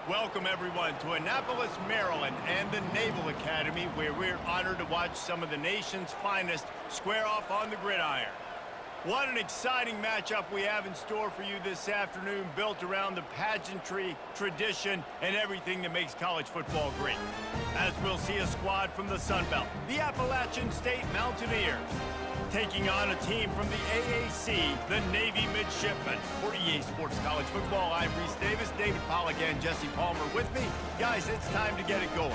Welcome, everyone, to Annapolis, Maryland, and the Naval Academy, where we're honored to watch some of the nation's finest square off on the gridiron. What an exciting matchup we have in store for you this afternoon, built around the pageantry, tradition, and everything that makes college football great. As we'll see a squad from the Sun Belt, the Appalachian State Mountaineers, taking on a team from the AAC, the Navy Midshipmen. For EA Sports College Football, I'm Reese Davis, David Pollack, and Jesse Palmer with me. Guys, it's time to get it going.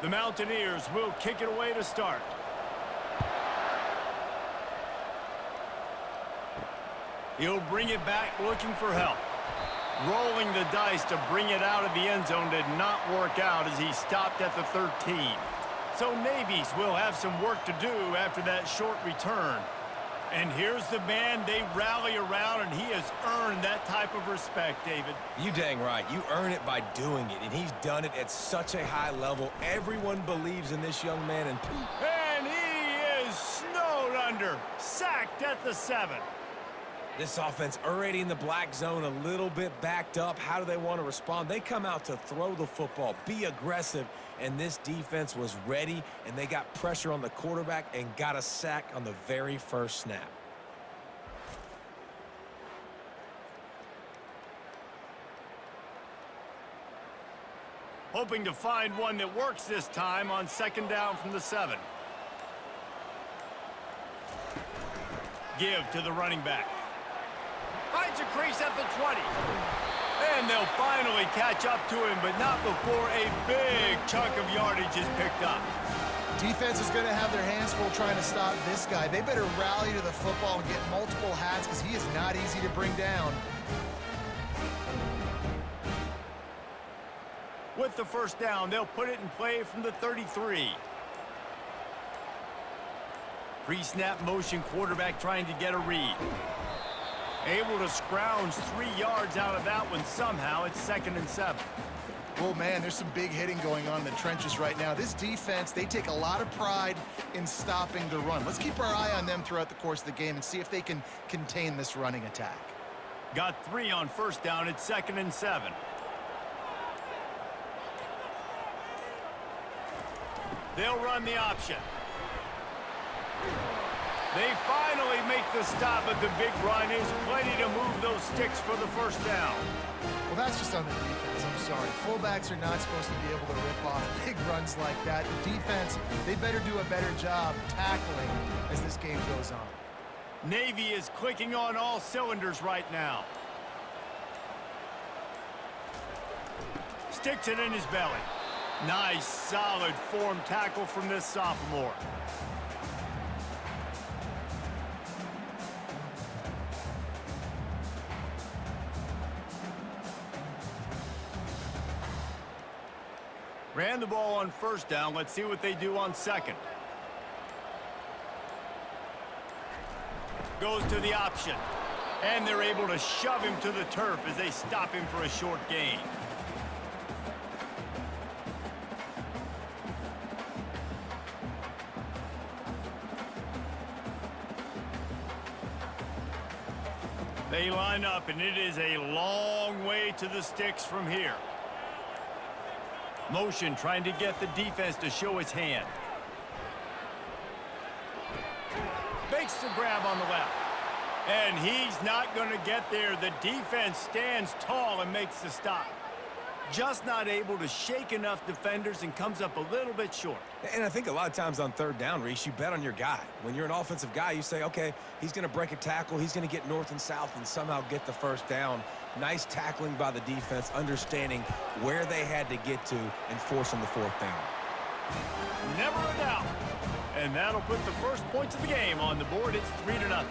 The Mountaineers will kick it away to start. He'll bring it back looking for help. Rolling the dice to bring it out of the end zone did not work out as he stopped at the 13. So Navies will have some work to do after that short return. And here's the man they rally around, and he has earned that type of respect, David. You dang right. You earn it by doing it, and he's done it at such a high level. Everyone believes in this young man. And he is snowed under, sacked at the 7. This offense already in the black zone, a little bit backed up. How do they want to respond? They come out to throw the football, be aggressive, and this defense was ready, and they got pressure on the quarterback and got a sack on the very first snap. Hoping to find one that works this time on second down from the 7. Give to the running back. Finds a crease at the 20. And they'll finally catch up to him, but not before a big chunk of yardage is picked up. Defense is going to have their hands full trying to stop this guy. They better rally to the football and get multiple hats because he is not easy to bring down. With the first down, they'll put it in play from the 33. Pre-snap motion, quarterback trying to get a read. Able to scrounge 3 yards out of that one somehow. It's 2nd and 7. Oh, man, there's some big hitting going on in the trenches right now. This defense, they take a lot of pride in stopping the run. Let's keep our eye on them throughout the course of the game and see if they can contain this running attack. Got 3 on first down. It's 2nd and 7. They'll run the option. They finally make the stop, but the big run is plenty to move those sticks for the first down. Well, that's just on the defense. I'm sorry. Fullbacks are not supposed to be able to rip off big runs like that. The defense, they better do a better job tackling as this game goes on. Navy is clicking on all cylinders right now. Sticks it in his belly. Nice, solid form tackle from this sophomore. Ran the ball on first down. Let's see what they do on second. Goes to the option. And they're able to shove him to the turf as they stop him for a short gain. They line up, and it is a long way to the sticks from here. Motion trying to get the defense to show his hand. Makes the grab on the left. And he's not going to get there. The defense stands tall and makes the stop. Just not able to shake enough defenders and comes up a little bit short. And I think a lot of times on third down, Reese, you bet on your guy. When you're an offensive guy, you say, okay, he's going to break a tackle, he's going to get north and south and somehow get the first down. Nice tackling by the defense, understanding where they had to get to and forcing the fourth down. Never a doubt. And that'll put the first points of the game on the board. It's 3-0.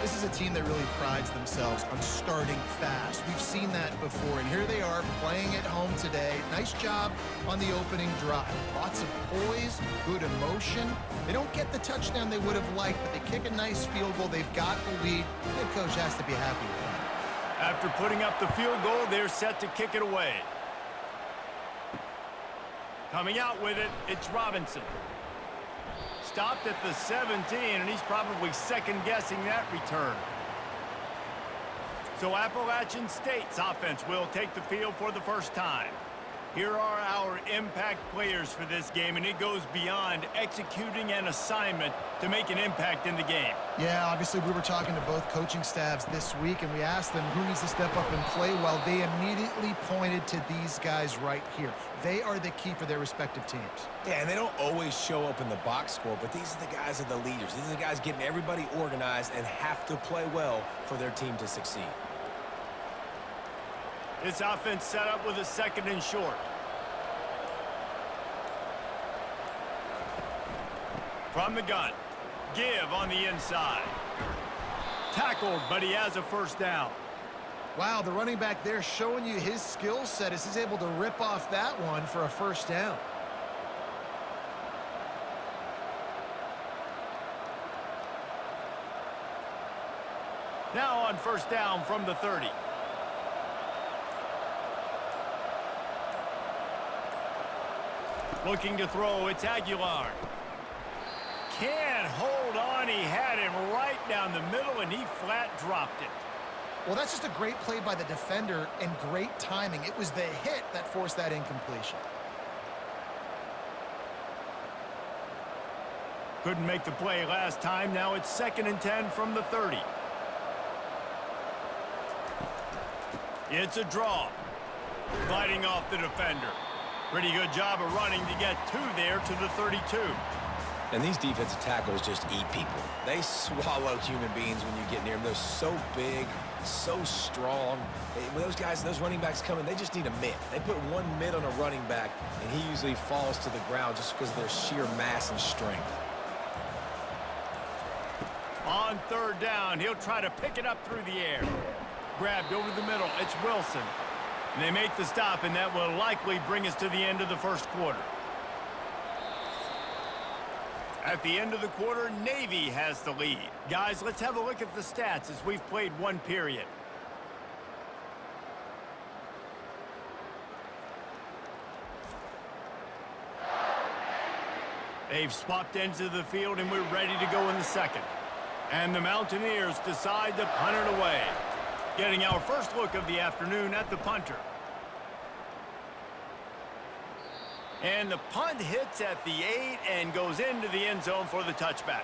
This is a team that really prides themselves on starting fast. We've seen that before, and here they are playing at home today. Nice job on the opening drive. Lots of poise, good emotion. They don't get the touchdown they would have liked, but they kick a nice field goal. They've got the lead. The head coach has to be happy with that. After putting up the field goal, they're set to kick it away. Coming out with it, it's Robinson. Stopped at the 17, and he's probably second-guessing that return. So Appalachian State's offense will take the field for the first time. Here are our impact players for this game, and it goes beyond executing an assignment to make an impact in the game. Yeah, obviously we were talking to both coaching staffs this week, and we asked them who needs to step up and play well. They immediately pointed to these guys right here. They are the key for their respective teams. Yeah, and they don't always show up in the box score, but these are the guys that are the leaders. These are the guys getting everybody organized and have to play well for their team to succeed. This offense set up with a 2nd and short. From the gun. Give on the inside. Tackled, but he has a first down. Wow, the running back there showing you his skill set as he's able to rip off that one for a first down. Now on first down from the 30. Looking to throw, it's Aguilar. Can't hold on. He had him right down the middle, and he flat dropped it. Well, that's just a great play by the defender and great timing. It was the hit that forced that incompletion. Couldn't make the play last time. Now it's 2nd and 10 from the 30. It's a draw. Gliding off the defender. Pretty good job of running to get 2 there to the 32. And these defensive tackles just eat people. They swallow human beings when you get near them. They're so big, so strong. When those guys, those running backs come in, they just need a mid. They put one mid on a running back, and he usually falls to the ground just because of their sheer mass and strength. On 3rd down, he'll try to pick it up through the air. Grabbed over the middle. It's Wilson. And they make the stop, and that will likely bring us to the end of the first quarter. At the end of the quarter, Navy has the lead. Guys, let's have a look at the stats as we've played 1 period. They've swapped ends of the field, and we're ready to go in the 2nd. And the Mountaineers decide to punt it away. Getting our first look of the afternoon at the punter. And the punt hits at the 8 and goes into the end zone for the touchback.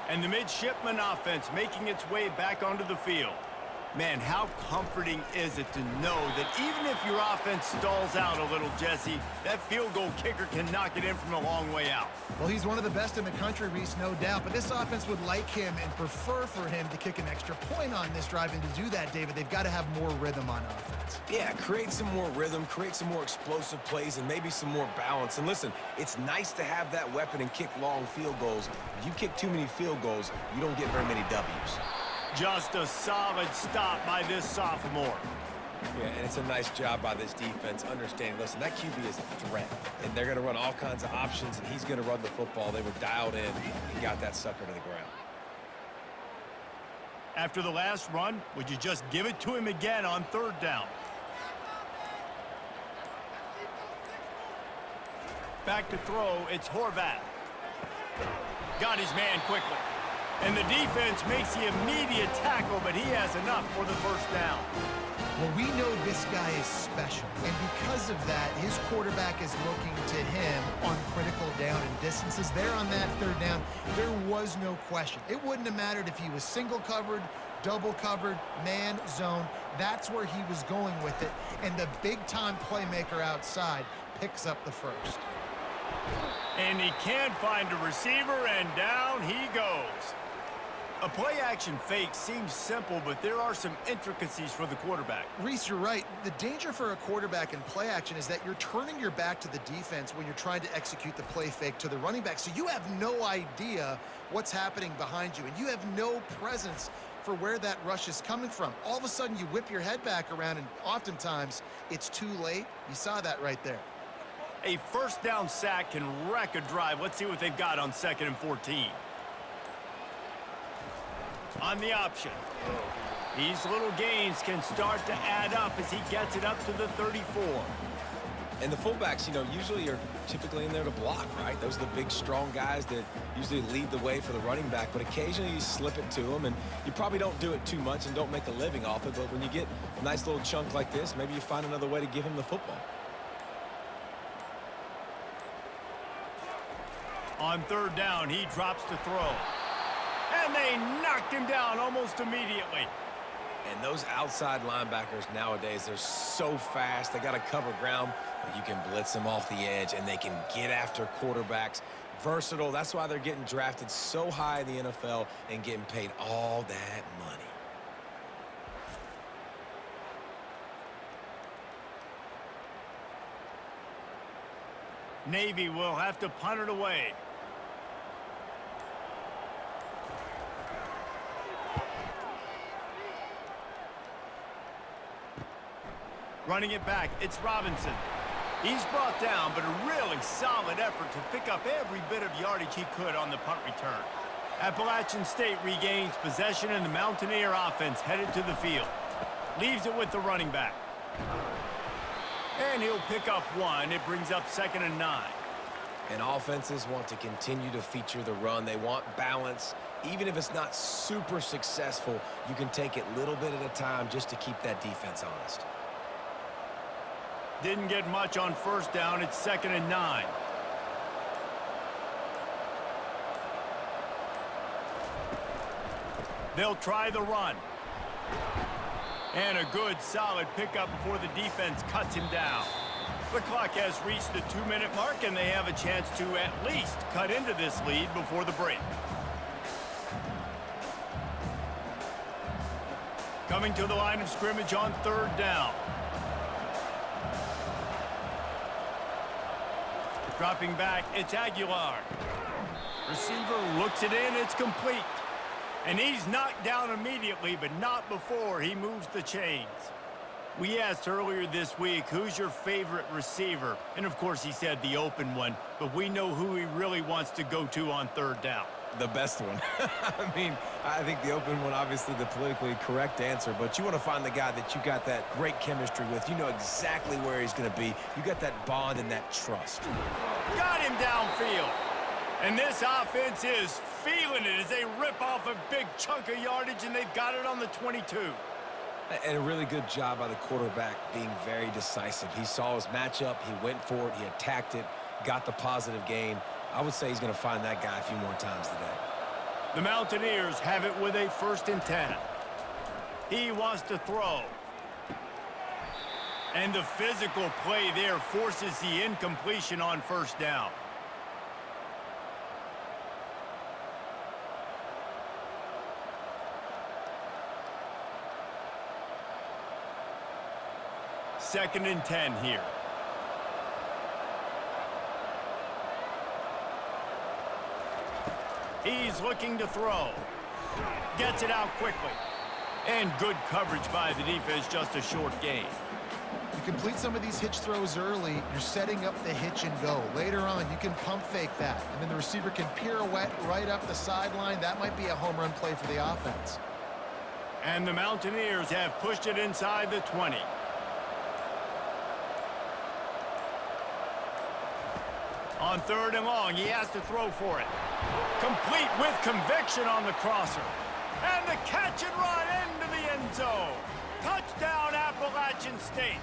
And the midshipman offense making its way back onto the field. Man, how comforting is it to know that even if your offense stalls out a little, Jesse, that field goal kicker can knock it in from a long way out. Well, he's one of the best in the country, Reese, no doubt. But this offense would like him and prefer for him to kick an extra point on this drive. And to do that, David, they've got to have more rhythm on offense. Yeah, create some more rhythm, create some more explosive plays, and maybe some more balance. And listen, it's nice to have that weapon and kick long field goals. If you kick too many field goals, you don't get very many W's. Just a solid stop by this sophomore. Yeah, and it's a nice job by this defense understanding, listen, that QB is a threat, and they're going to run all kinds of options, and he's going to run the football. They were dialed in and got that sucker to the ground. After the last run, would you just give it to him again on 3rd down? Back to throw, it's Horvath. Got his man quickly. And the defense makes the immediate tackle, but he has enough for the first down. Well, we know this guy is special, and because of that, his quarterback is looking to him on critical down and distances. There on that 3rd down, there was no question. It wouldn't have mattered if he was single covered, double covered, man, zone. That's where he was going with it, and the big-time playmaker outside picks up the first. And he can't find a receiver, and down he goes. A play-action fake seems simple, but there are some intricacies for the quarterback. Reese, you're right. The danger for a quarterback in play action is that you're turning your back to the defense when you're trying to execute the play fake to the running back. So you have no idea what's happening behind you, and you have no presence for where that rush is coming from. All of a sudden, you whip your head back around, and oftentimes it's too late. You saw that right there. A first down sack can wreck a drive. Let's see what they've got on 2nd and 14. On the option. These little gains can start to add up as he gets it up to the 34. And the fullbacks, usually are typically in there to block, right? Those are the big, strong guys that usually lead the way for the running back. But occasionally you slip it to them, and you probably don't do it too much and don't make a living off it. But when you get a nice little chunk like this, maybe you find another way to give him the football. On third down, he drops to throw. And they knocked him down almost immediately. And those outside linebackers nowadays, they're so fast. They got to cover ground, but you can blitz them off the edge, and they can get after quarterbacks. Versatile. That's why they're getting drafted so high in the NFL and getting paid all that money. Navy will have to punt it away. Running it back, it's Robinson. He's brought down, but a really solid effort to pick up every bit of yardage he could on the punt return. Appalachian State regains possession, and the Mountaineer offense headed to the field. Leaves it with the running back. And he'll pick up one. It brings up 2nd and 9. And offenses want to continue to feature the run. They want balance. Even if it's not super successful, you can take it little bit at a time just to keep that defense honest. Didn't get much on first down. It's 2nd and 9. They'll try the run. And a good, solid pickup before the defense cuts him down. The clock has reached the 2-minute mark, and they have a chance to at least cut into this lead before the break. Coming to the line of scrimmage on third down. Dropping back, it's Aguilar. Receiver looks it in, it's complete. And he's knocked down immediately, but not before he moves the chains. We asked earlier this week, who's your favorite receiver? And of course he said the open one, but we know who he really wants to go to on third down. The best one. I think the open one, obviously the politically correct answer, but you want to find the guy that you got that great chemistry with. You know exactly where he's going to be. You got that bond and that trust. Got him downfield. And this offense is feeling it as they rip off a big chunk of yardage, and they've got it on the 22. And a really good job by the quarterback being very decisive. He saw his matchup, he went for it, he attacked it, got the positive gain. I would say he's going to find that guy a few more times today. The Mountaineers have it with a 1st and 10. He wants to throw. And the physical play there forces the incompletion on first down. Second and 10 here. He's looking to throw. Gets it out quickly. And good coverage by the defense, just a short gain. You complete some of these hitch throws early, you're setting up the hitch and go. Later on, you can pump fake that, and then the receiver can pirouette right up the sideline. That might be a home run play for the offense. And the Mountaineers have pushed it inside the 20. On third and long, he has to throw for it. Complete with conviction on the crosser. And the catch and run into the end zone. Touchdown, Appalachian State.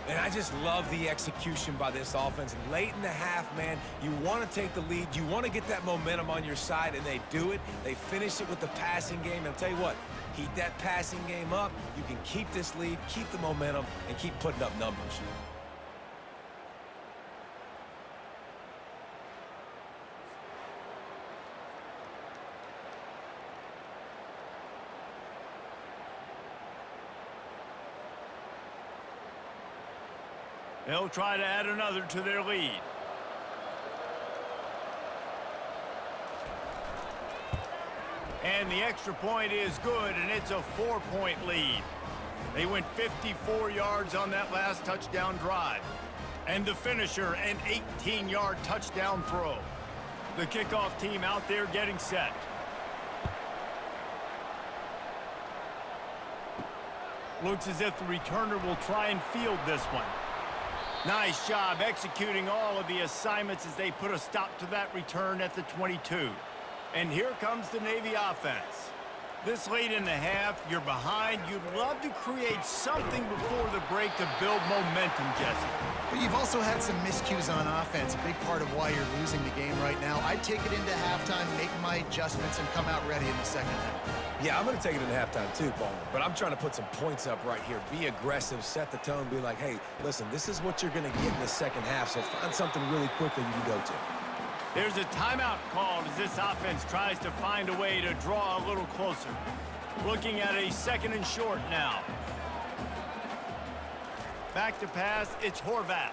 And I just love the execution by this offense. Late in the half, man, you want to take the lead. You want to get that momentum on your side, and they do it. They finish it with the passing game. And I'll tell you what, keep that passing game up. You can keep this lead, keep the momentum, and keep putting up numbers. They'll try to add another to their lead. And the extra point is good, and it's a 4-point lead. They went 54 yards on that last touchdown drive. And the finisher, an 18-yard touchdown throw. The kickoff team out there getting set. Looks as if the returner will try and field this one. Nice job executing all of the assignments as they put a stop to that return at the 22. And here comes the Navy offense. This late in the half, you're behind. You'd love to create something before the break to build momentum, Jesse. But you've also had some miscues on offense, a big part of why you're losing the game right now. I'd take it into halftime, make my adjustments, and come out ready in the second half. Yeah, I'm going to take it into halftime too, Paul. But I'm trying to put some points up right here. Be aggressive, set the tone, be like, hey, listen, this is what you're going to get in the second half, so find something really quickly you can go to. There's a timeout called as this offense tries to find a way to draw a little closer. Looking at a 2nd and short now. Back to pass, it's Horvath.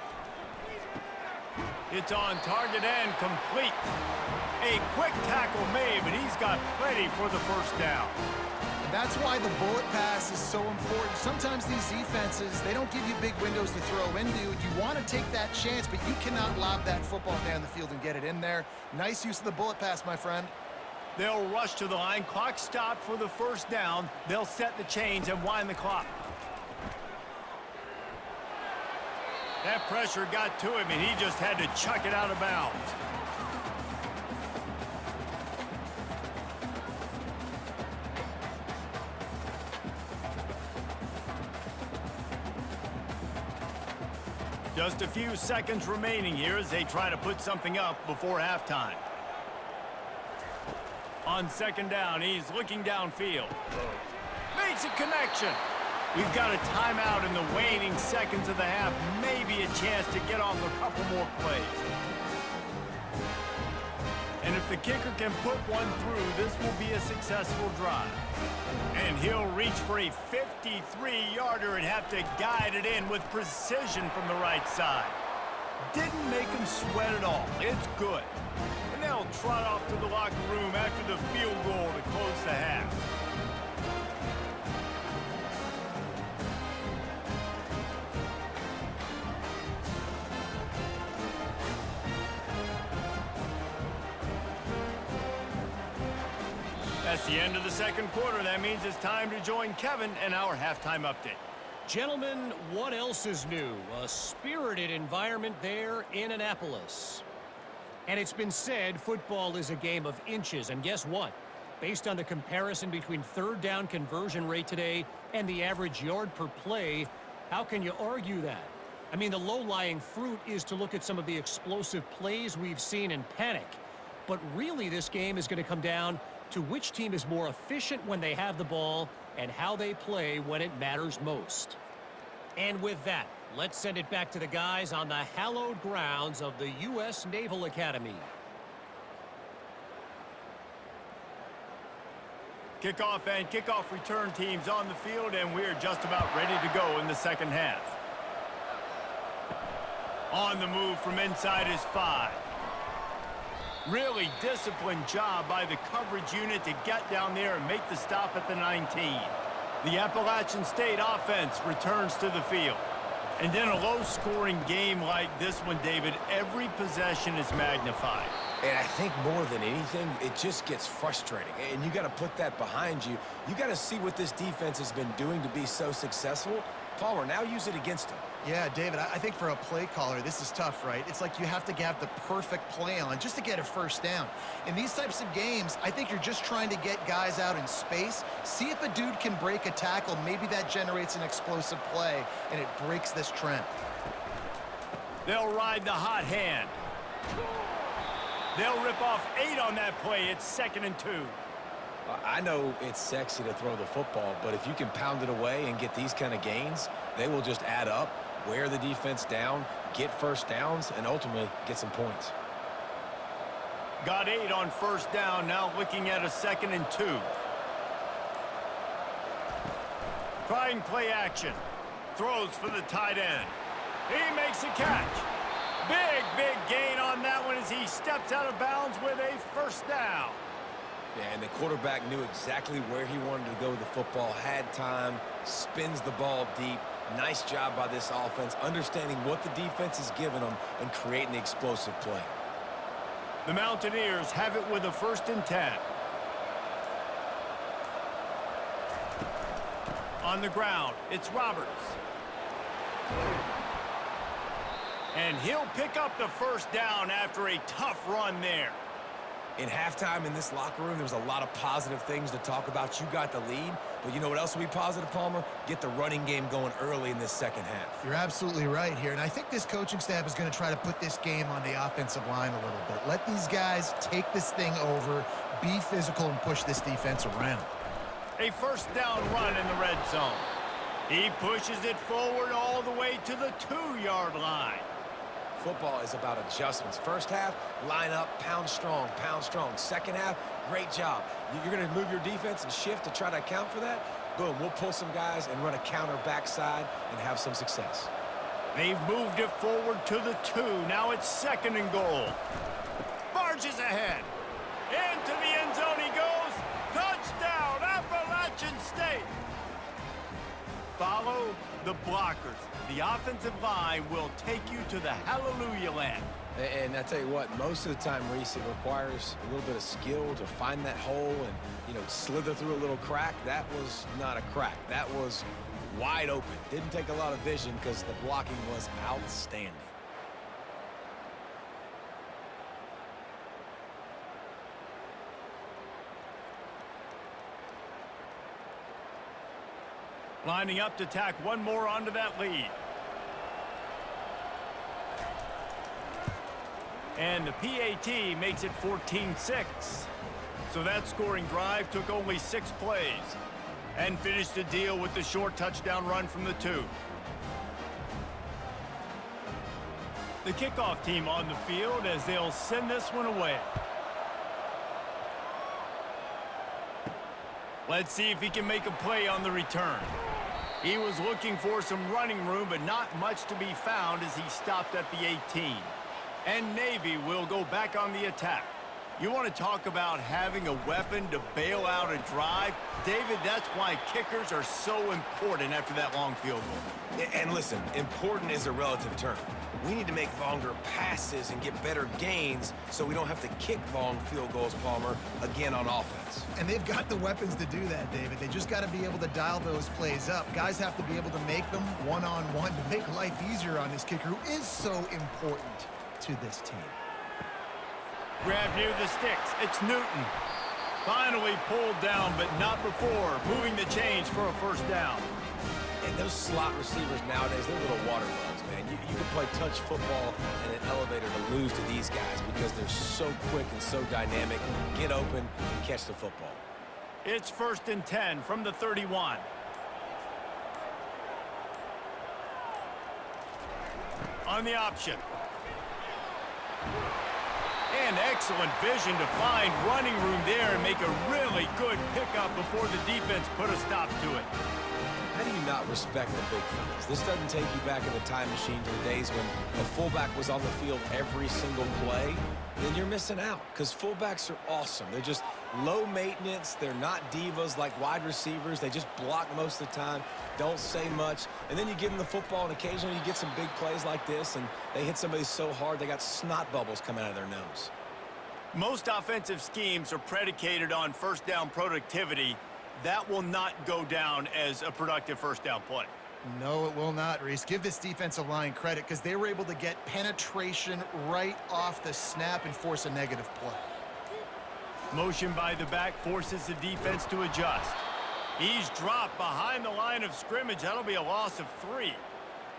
It's on target and complete. A quick tackle made, but he's got plenty for the first down. That's why the bullet pass is so important. Sometimes these defenses, they don't give you big windows to throw into. You want to take that chance, but you cannot lob that football down the field and get it in there. Nice use of the bullet pass, my friend. They'll rush to the line. Clock stopped for the first down. They'll set the chains and wind the clock. That pressure got to him, and he just had to chuck it out of bounds. Just a few seconds remaining here as they try to put something up before halftime. On 2nd down, he's looking downfield. Makes a connection. We've got a timeout in the waning seconds of the half. Maybe a chance to get off a couple more plays. And if the kicker can put one through, this will be a successful drive. And he'll reach for a 53-yarder and have to guide it in with precision from the right side. Didn't make him sweat at all. It's good. And they'll trot off to the locker room after the field goal to close the half. That's the end of the 2nd quarter. That means it's time to join Kevin in our halftime update. Gentlemen, what else is new? A spirited environment there in Annapolis. And it's been said football is a game of inches. And guess what? Based on the comparison between 3rd down conversion rate today and the average yard per play, how can you argue that? I mean, the low-lying fruit is to look at some of the explosive plays we've seen and panic. But really, this game is going to come down to which team is more efficient when they have the ball and how they play when it matters most. And with that, let's send it back to the guys on the hallowed grounds of the U.S. Naval Academy. Kickoff and kickoff return teams on the field, and we're just about ready to go in the 2nd half. On the move from inside is 5. Really disciplined job by the coverage unit to get down there and make the stop at the 19. The Appalachian State offense returns to the field. And in a low-scoring game like this one, David, every possession is magnified. And I think more than anything, it just gets frustrating. And you got to put that behind you. You got to see what this defense has been doing to be so successful. Palmer, now use it against them. Yeah, David, I think for a play caller, this is tough, right? It's like you have to have the perfect play on just to get a first down. In these types of games, I think you're just trying to get guys out in space, see if a dude can break a tackle. Maybe that generates an explosive play, and it breaks this trend. They'll ride the hot hand. They'll rip off 8 on that play. It's 2nd and 2. I know it's sexy to throw the football, but if you can pound it away and get these kind of gains, they will just add up, wear the defense down, get first downs, and ultimately get some points. Got 8 on first down, now looking at a 2nd and 2. Trying play action. Throws for the tight end. He makes a catch. Big gain on that one as he steps out of bounds with a first down. Yeah, and the quarterback knew exactly where he wanted to go with the football, had time, spins the ball deep. Nice job by this offense, understanding what the defense is giving them and creating the explosive play. The Mountaineers have it with a 1st and 10. On the ground, it's Roberts. And he'll pick up the first down after a tough run there. In halftime in this locker room, there was a lot of positive things to talk about. You got the lead, but you know what else will be positive, Palmer? Get the running game going early in this second half. You're absolutely right here, and I think this coaching staff is going to try to put this game on the offensive line a little bit. Let these guys take this thing over, be physical, and push this defense around. A first down run in the red zone. He pushes it forward all the way to the 2-yard line. Football is about adjustments. First half, line up, pound strong, pound strong. Second half, great job. You're going to move your defense and shift to try to account for that? Boom, we'll pull some guys and run a counter backside and have some success. They've moved it forward to the 2. Now it's 2nd and goal. Barges ahead. Into the end zone he goes. Touchdown, Appalachian State. Follow the blockers. The offensive line will take you to the hallelujah land. And I tell you what, most of the time, Reese, it requires a little bit of skill to find that hole and, you know, slither through a little crack. That was not a crack. That was wide open. Didn't take a lot of vision because the blocking was outstanding. Lining up to tack one more onto that lead. And the PAT makes it 14-6. So that scoring drive took only 6 plays and finished the deal with the short touchdown run from the 2. The kickoff team on the field as they'll send this one away. Let's see if he can make a play on the return. He was looking for some running room, but not much to be found as he stopped at the 18. And Navy will go back on the attack. You want to talk about having a weapon to bail out a drive? David, that's why kickers are so important after that long field goal. And listen, important is a relative term. We need to make longer passes and get better gains so we don't have to kick long field goals, Palmer, again on offense. And they've got the weapons to do that, David. They just got to be able to dial those plays up. Guys have to be able to make them one-on-one to make life easier on this kicker, who is so important to this team. Grab near the sticks. It's Newton. Finally pulled down, but not before moving the chains for a first down. And those slot receivers nowadays, they're little water bugs, man. You can play touch football in an elevator to lose to these guys because they're so quick and so dynamic. Get open and catch the football. It's 1st and 10 from the 31. On the option. And excellent vision to find running room there and make a really good pickup before the defense put a stop to it. How do you not respect the big fellas? This doesn't take you back in the time machine to the days when a fullback was on the field every single play. Then you're missing out because fullbacks are awesome. They're just low maintenance. They're not divas like wide receivers. They just block most of the time, don't say much. And then you give them the football, and occasionally you get some big plays like this, and they hit somebody so hard they got snot bubbles coming out of their nose. Most offensive schemes are predicated on first down productivity. That will not go down as a productive first down play. No, it will not, Reese. Give this defensive line credit because they were able to get penetration right off the snap and force a negative play. Motion by the back forces the defense to adjust. He's dropped behind the line of scrimmage. That'll be a loss of 3.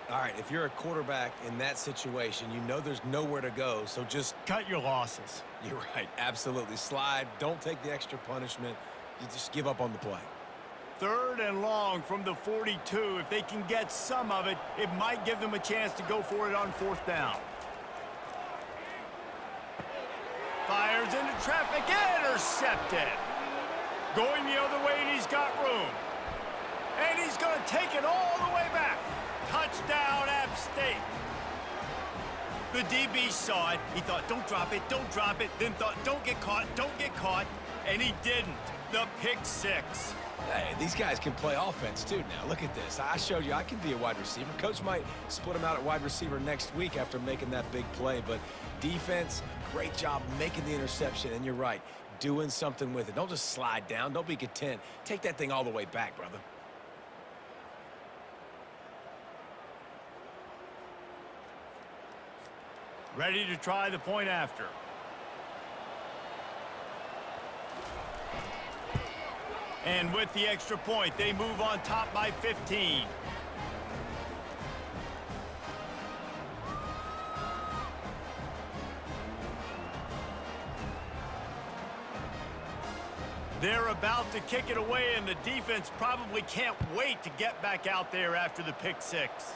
All right, if you're a quarterback in that situation, you know there's nowhere to go, so just cut your losses. You're right, absolutely. Slide, don't take the extra punishment. You just give up on the play. 3rd and long from the 42. If they can get some of it, it might give them a chance to go for it on 4th down. Fires into traffic, intercepted. Going the other way, and he's got room. And he's going to take it all the way back. Touchdown, App State. The DB saw it. He thought, don't drop it, then thought, don't get caught, and he didn't. The pick 6. Hey, these guys can play offense, too, now. Look at this. I showed you I can be a wide receiver. Coach might split him out at wide receiver next week after making that big play, but defense, great job making the interception, and you're right, doing something with it. Don't just slide down. Don't be content. Take that thing all the way back, brother. Ready to try the point after. And with the extra point, they move on top by 15. They're about to kick it away, and the defense probably can't wait to get back out there after the pick six.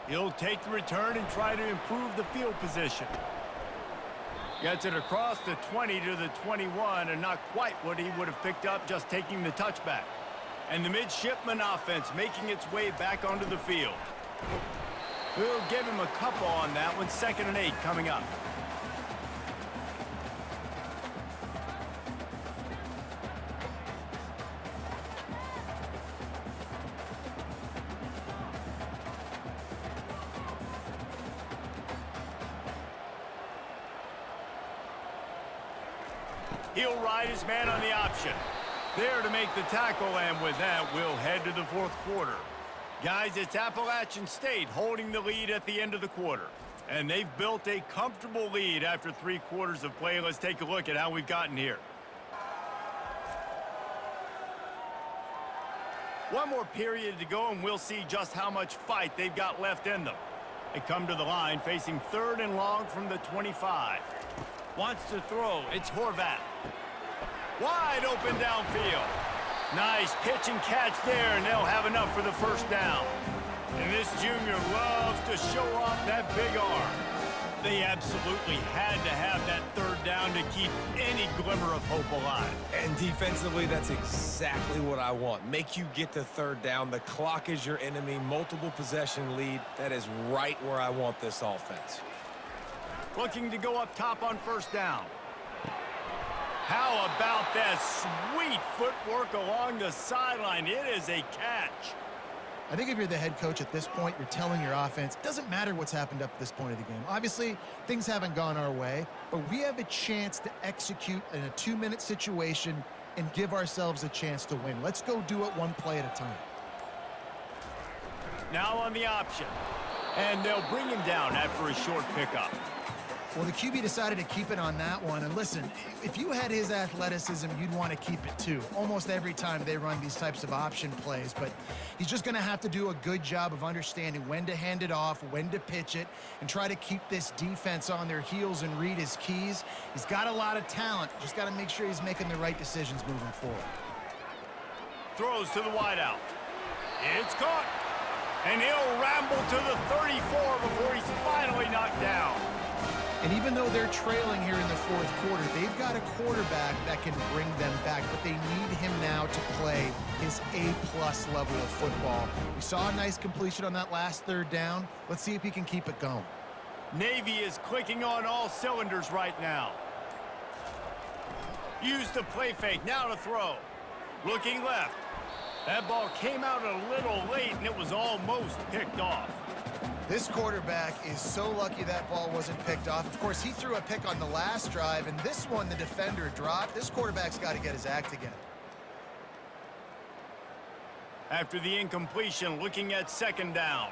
He'll take the return and try to improve the field position. Gets it across the 20 to the 21, and not quite what he would have picked up just taking the touchback. And the midshipman offense making its way back onto the field. We'll give him a couple on that one. 2nd and 8 coming up. He'll ride his man on the option. There to make the tackle, and with that, we'll head to the 4th quarter. Guys, it's Appalachian State holding the lead at the end of the quarter. And they've built a comfortable lead after 3 quarters of play. Let's take a look at how we've gotten here. One more period to go, and we'll see just how much fight they've got left in them. They come to the line facing 3rd and long from the 25. Wants to throw. It's Horvath. Wide open downfield. Nice pitch and catch there, and they'll have enough for the 1st down. And this junior loves to show off that big arm. They absolutely had to have that 3rd down to keep any glimmer of hope alive. And defensively, that's exactly what I want. Make you get to 3rd down. The clock is your enemy. Multiple possession lead. That is right where I want this offense. Looking to go up top on 1st down. How about that sweet footwork along the sideline? It is a catch. I think if you're the head coach at this point, you're telling your offense, it doesn't matter what's happened up to this point of the game. Obviously, things haven't gone our way, but we have a chance to execute in a 2-minute situation and give ourselves a chance to win. Let's go do it one play at a time. Now on the option. And they'll bring him down after a short pickup. Well, the QB decided to keep it on that one. And listen, if you had his athleticism, you'd want to keep it too. Almost every time they run these types of option plays. But he's just going to have to do a good job of understanding when to hand it off, when to pitch it, and try to keep this defense on their heels and read his keys. He's got a lot of talent. Just got to make sure he's making the right decisions moving forward. Throws to the wideout. It's caught. And he'll ramble to the 34 before he's finally knocked down. And even though they're trailing here in the 4th quarter, they've got a quarterback that can bring them back, but they need him now to play his A+ level of football. We saw a nice completion on that last 3rd down. Let's see if he can keep it going. Navy is clicking on all cylinders right now. Use the play fake, now to throw. Looking left. That ball came out a little late, and it was almost picked off. This quarterback is so lucky that ball wasn't picked off. Of course, he threw a pick on the last drive, and this one the defender dropped. This quarterback's got to get his act together. After the incompletion, looking at 2nd down.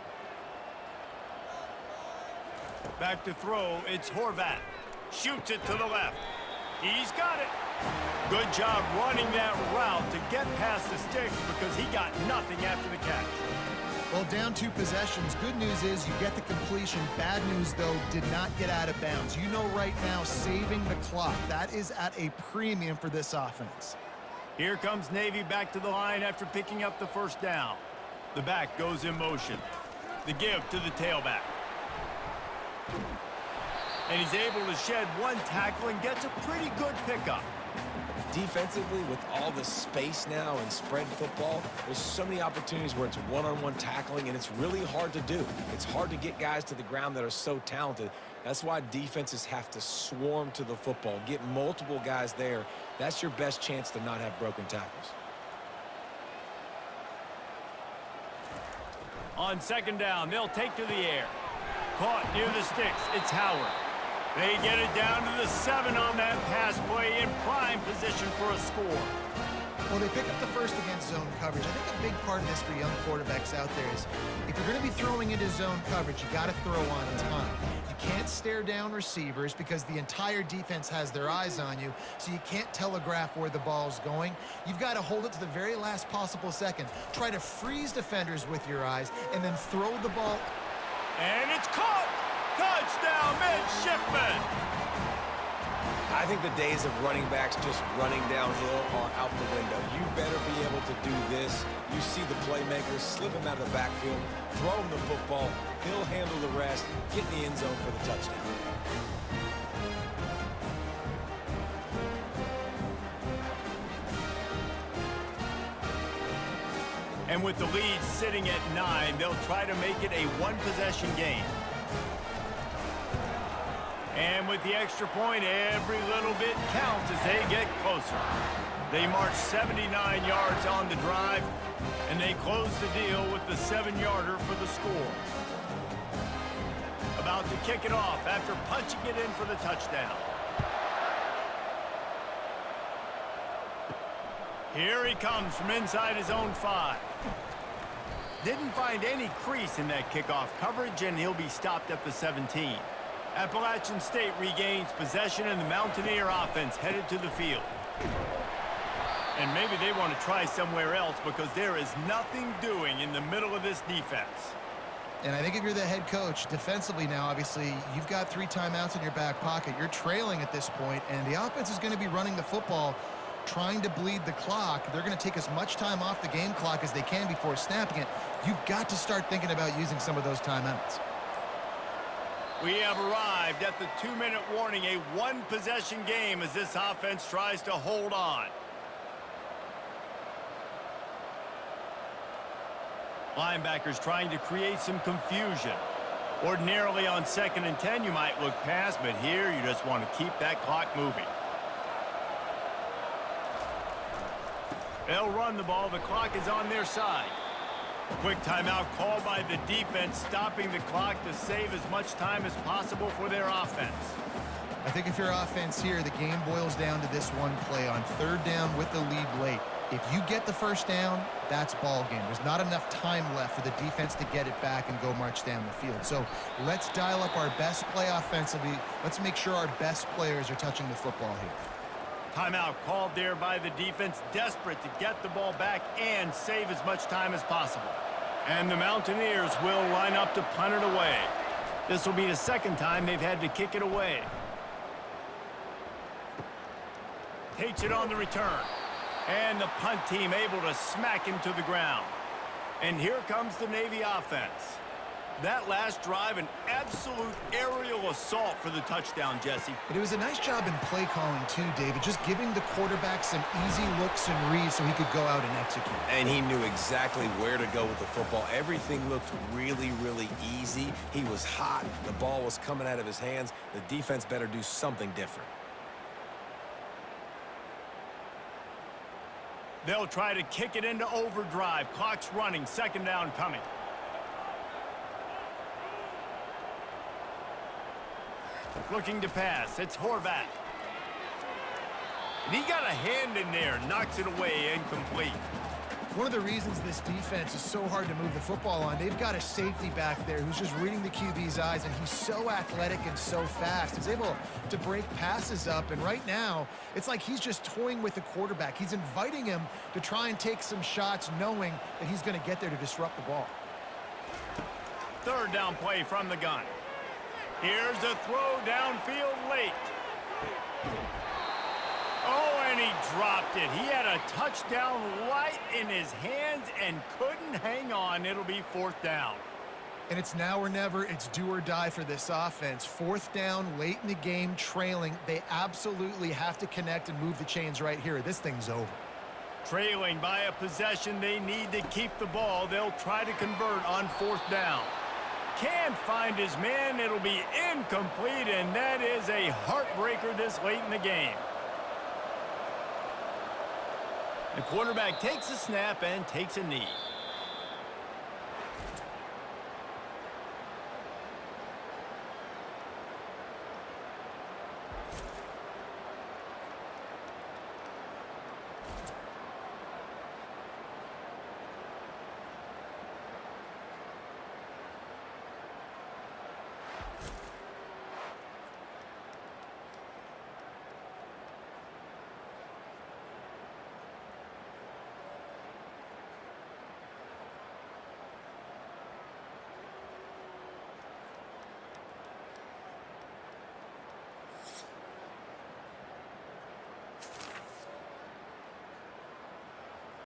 Back to throw, it's Horvath. Shoots it to the left. He's got it. Good job running that route to get past the sticks because he got nothing after the catch. Well, down 2 possessions. Good news is you get the completion. Bad news, though, did not get out of bounds. You know right now, saving the clock. That is at a premium for this offense. Here comes Navy back to the line after picking up the 1st down. The back goes in motion. The give to the tailback. And he's able to shed 1 tackle and gets a pretty good pickup. Defensively, with all the space now and spread football, there's so many opportunities where it's one-on-one tackling, and it's really hard to do. It's hard to get guys to the ground that are so talented. That's why defenses have to swarm to the football, get multiple guys there. That's your best chance to not have broken tackles. On 2nd down, they'll take to the air. Caught near the sticks. It's Howard. They get it down to the 7 on that pass play in prime position for a score. Well, they pick up the 1st against zone coverage. I think a big part of this for young quarterbacks out there is if you're going to be throwing into zone coverage, you got to throw on time. You can't stare down receivers because the entire defense has their eyes on you, so you can't telegraph where the ball's going. You've got to hold it to the very last possible second. Try to freeze defenders with your eyes and then throw the ball. And it's caught! Touchdown, midshipman! I think the days of running backs just running downhill are out the window. You better be able to do this. You see the playmakers, slip him out of the backfield, throw him the football, he'll handle the rest, get in the end zone for the touchdown. And with the lead sitting at 9, they'll try to make it a one-possession game. And with the extra point, every little bit counts as they get closer. They march 79 yards on the drive, and they close the deal with the 7-yarder for the score. About to kick it off after punching it in for the touchdown. Here he comes from inside his own 5. Didn't find any crease in that kickoff coverage, and he'll be stopped at the 17. Appalachian State regains possession, and the Mountaineer offense headed to the field. And maybe they want to try somewhere else because there is nothing doing in the middle of this defense. And I think if you're the head coach, defensively now, obviously, you've got 3 timeouts in your back pocket. You're trailing at this point, and the offense is going to be running the football, trying to bleed the clock. They're going to take as much time off the game clock as they can before snapping it. You've got to start thinking about using some of those timeouts. We have arrived at the 2-minute warning, a one-possession game as this offense tries to hold on. Linebackers trying to create some confusion. Ordinarily on 2nd and 10, you might look past, but here you just want to keep that clock moving. They'll run the ball. The clock is on their side. Quick timeout called by the defense, stopping the clock to save as much time as possible for their offense. I think if your offense here, the game boils down to this one play on 3rd down with the lead late. If you get the first down, that's ball game. There's not enough time left for the defense to get it back and go march down the field. So let's dial up our best play offensively. Let's make sure our best players are touching the football here. Timeout called there by the defense, desperate to get the ball back and save as much time as possible. And the Mountaineers will line up to punt it away. This will be the 2nd time they've had to kick it away. Takes it on the return. And the punt team able to smack him to the ground. And here comes the Navy offense. That last drive, an absolute aerial assault for the touchdown, Jesse. But it was a nice job in play calling too, David, just giving the quarterback some easy looks and reads so he could go out and execute. And he knew exactly where to go with the football. Everything looked really, really easy. He was hot. The ball was coming out of his hands. The defense better do something different. They'll try to kick it into overdrive. Clock's running. 2nd down coming. Looking to pass. It's Horvath. And he got a hand in there. Knocks it away. Incomplete. One of the reasons this defense is so hard to move the football on, they've got a safety back there who's just reading the QB's eyes, and he's so athletic and so fast. He's able to break passes up, and right now, it's like he's just toying with the quarterback. He's inviting him to try and take some shots, knowing that he's going to get there to disrupt the ball. 3rd down play from the gun. Here's a throw downfield late. Oh, and he dropped it. He had a touchdown right in his hands and couldn't hang on. It'll be 4th down. And it's now or never. It's do or die for this offense. 4th down, late in the game, trailing. They absolutely have to connect and move the chains right here. This thing's over. Trailing by a possession, they need to keep the ball. They'll try to convert on 4th down. Can't find his man. It'll be incomplete, and that is a heartbreaker this late in the game. The quarterback takes a snap and takes a knee.